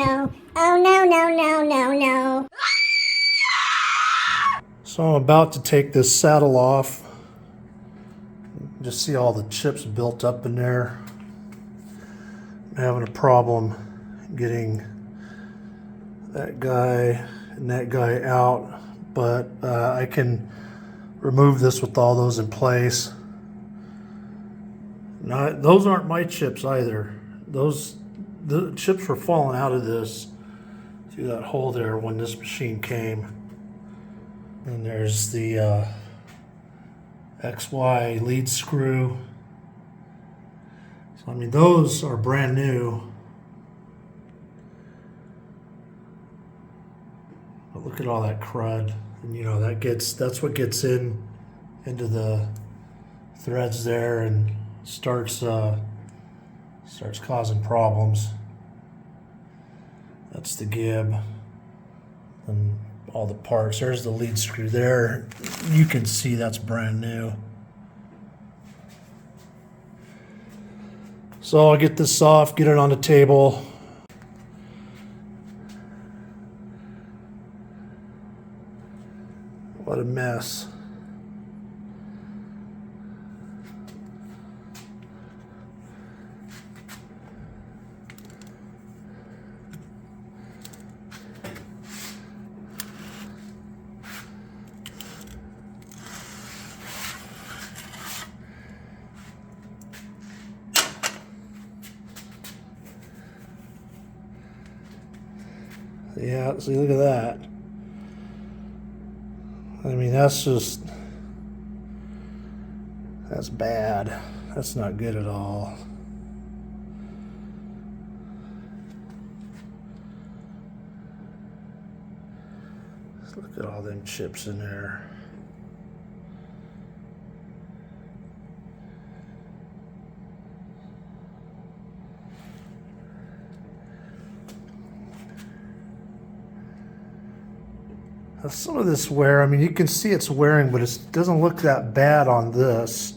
no. Oh no, no, no, no, no. So I'm about to take this saddle off. Just see all the chips built up in there. I'm having a problem getting that guy and that guy out, but I can remove this with all those in place. Now, those aren't my chips either. The chips were falling out of this through that hole there when this machine came. And there's the XY lead screw. So I mean, those are brand new. But look at all that crud, and you know that's what gets into the threads there and starts causing problems. That's the gib and all the parts. There's the lead screw there. You can see that's brand new. So I'll get this off, get it on the table. What a mess. Yeah, see, look at that. I mean, that's bad. That's not good at all. Let's look at all them chips in there. Some of this wear, I mean, you can see it's wearing, but it doesn't look that bad on this.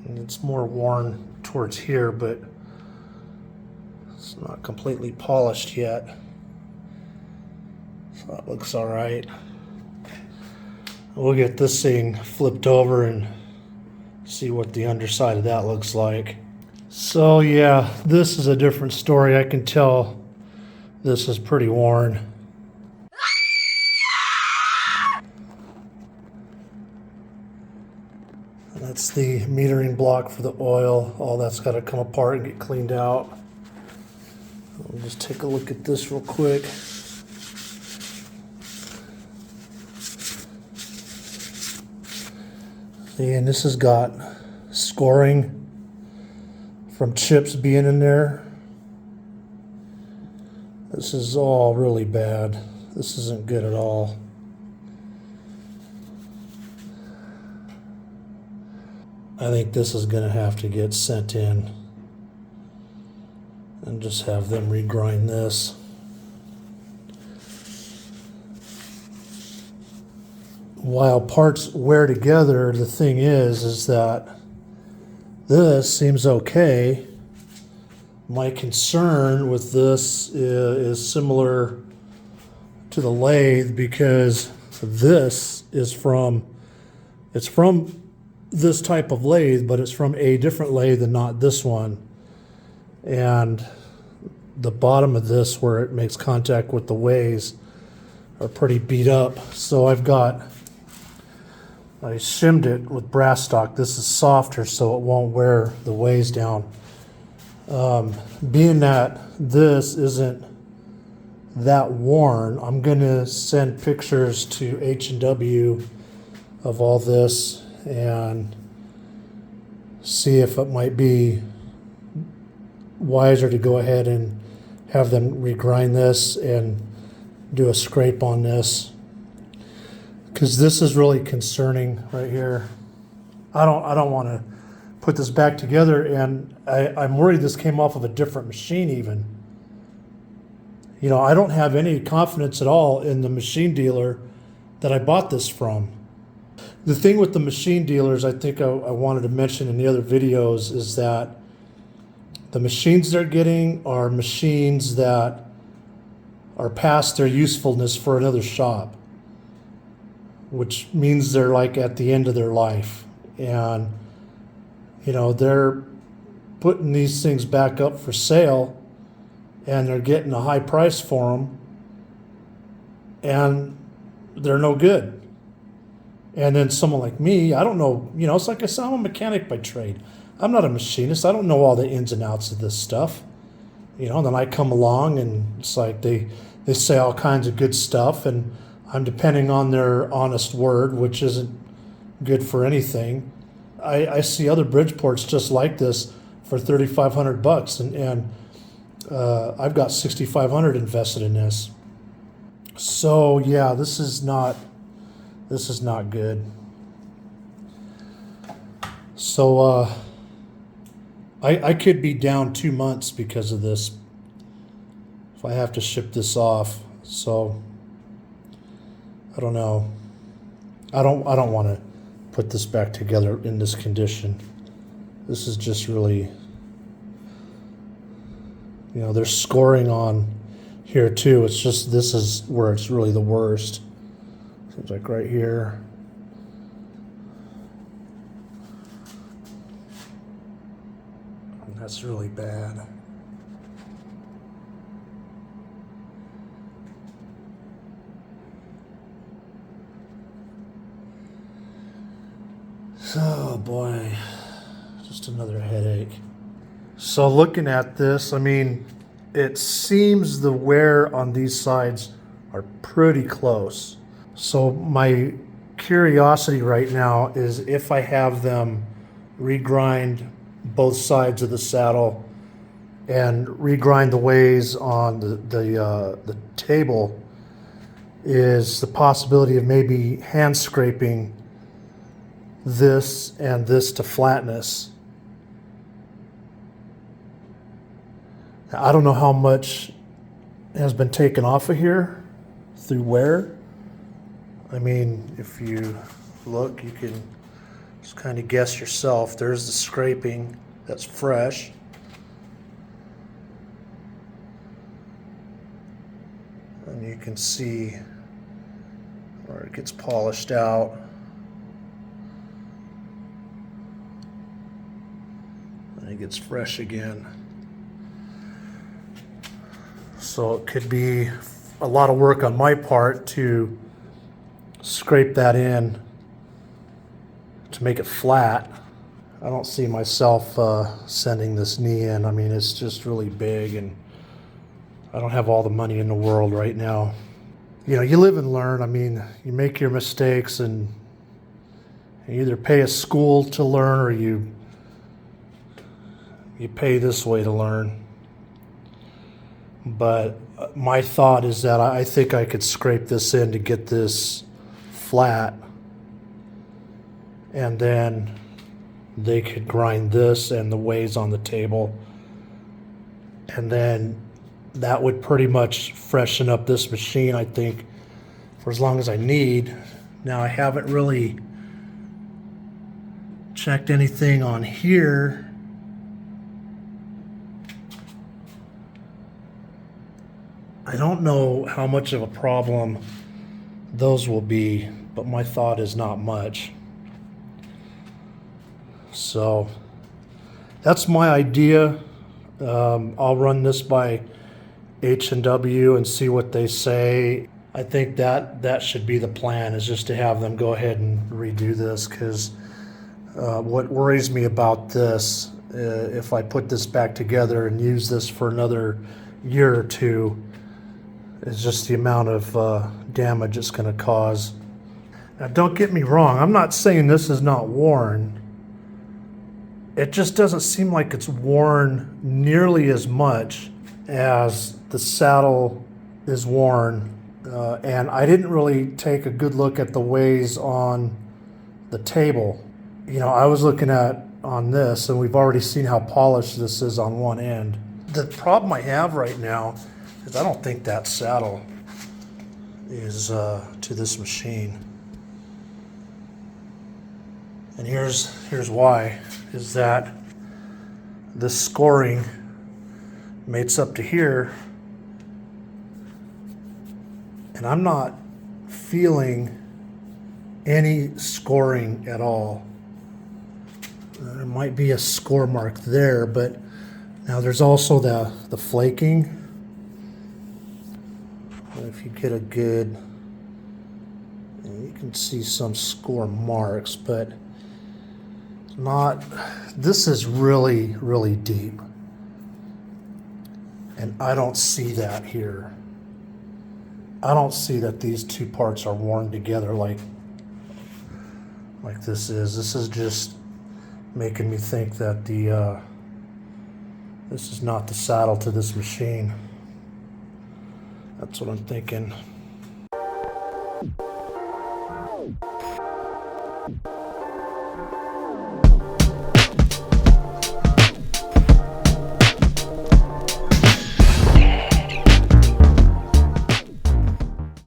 And it's more worn towards here, but it's not completely polished yet. So that looks all right. We'll get this thing flipped over and see what the underside of that looks like. So yeah, this is a different story. I can tell this is pretty worn. That's the metering block for the oil. All that's got to come apart and get cleaned out. We'll just take a look at this real quick. And this has got scoring from chips being in there. This is all really bad. This isn't good at all. I think this is going to have to get sent in and just have them regrind this. While parts wear together, the thing is that this seems okay. My concern with this is similar to the lathe, because this is from this type of lathe, but it's from a different lathe and not this one. And the bottom of this, where it makes contact with the ways, are pretty beat up. So I shimmed it with brass stock. This is softer, so it won't wear the ways down. Being that this isn't that worn, I'm gonna send pictures to H&W of all this and see if it might be wiser to go ahead and have them regrind this and do a scrape on this, because this is really concerning right here. I don't want to put this back together, and I'm worried this came off of a different machine even. You know, I don't have any confidence at all in the machine dealer that I bought this from. The thing with the machine dealers, I think I wanted to mention in the other videos, is that the machines they're getting are machines that are past their usefulness for another shop, which means they're like at the end of their life. And, you know, they're putting these things back up for sale and they're getting a high price for them and they're no good. And then someone like me, I don't know, you know, it's like I said, I'm a mechanic by trade. I'm not a machinist. I don't know all the ins and outs of this stuff. You know, and then I come along and it's like they say all kinds of good stuff and I'm depending on their honest word, which isn't good for anything. I see other Bridgeports just like this for $3,500 and I've got $6,500 invested in this. So yeah, this is not good. So I could be down 2 months because of this if I have to ship this off. So I don't know. I don't want to put this back together in this condition. This is just really, you know, they're scoring on here too. It's just, this is where it's really the worst. Seems like right here. And that's really bad. Oh boy, just another headache. So looking at this, I mean, it seems the wear on these sides are pretty close. So my curiosity right now is if I have them regrind both sides of the saddle and regrind the ways on the table, is the possibility of maybe hand scraping this and this to flatness. Now, I don't know how much has been taken off of here through wear. I mean, if you look, you can just kind of guess yourself. There's the scraping that's fresh. And you can see where it gets polished out. And it gets fresh again. So it could be a lot of work on my part to scrape that in to make it flat. I don't see myself sending this knee in. I mean, it's just really big and I don't have all the money in the world right now. You know, you live and learn. I mean, you make your mistakes and you either pay a school to learn or you pay this way to learn. But my thought is that I think I could scrape this in to get this flat, and then they could grind this and the ways on the table, and then that would pretty much freshen up this machine, I think, for as long as I need. Now, I haven't really checked anything on here. I don't know how much of a problem those will be, but my thought is not much. So that's my idea. I'll run this by H&W and see what they say. I think that should be the plan, is just to have them go ahead and redo this, because what worries me about this, if I put this back together and use this for another year or two, is just the amount of damage it's going to cause. Now, don't get me wrong, I'm not saying this is not worn. It just doesn't seem like it's worn nearly as much as the saddle is worn. And I didn't really take a good look at the ways on the table. You know, I was looking at on this, and we've already seen how polished this is on one end. The problem I have right now is I don't think that saddle is to this machine. And here's why, is that this scoring mates up to here, and I'm not feeling any scoring at all. There might be a score mark there, but now there's also the flaking. If you get a good, you can see some score marks, but not, this is really, really deep. And I don't see that here. I don't see that these two parts are worn together like this is. This is just making me think that this is not the saddle to this machine. That's what I'm thinking.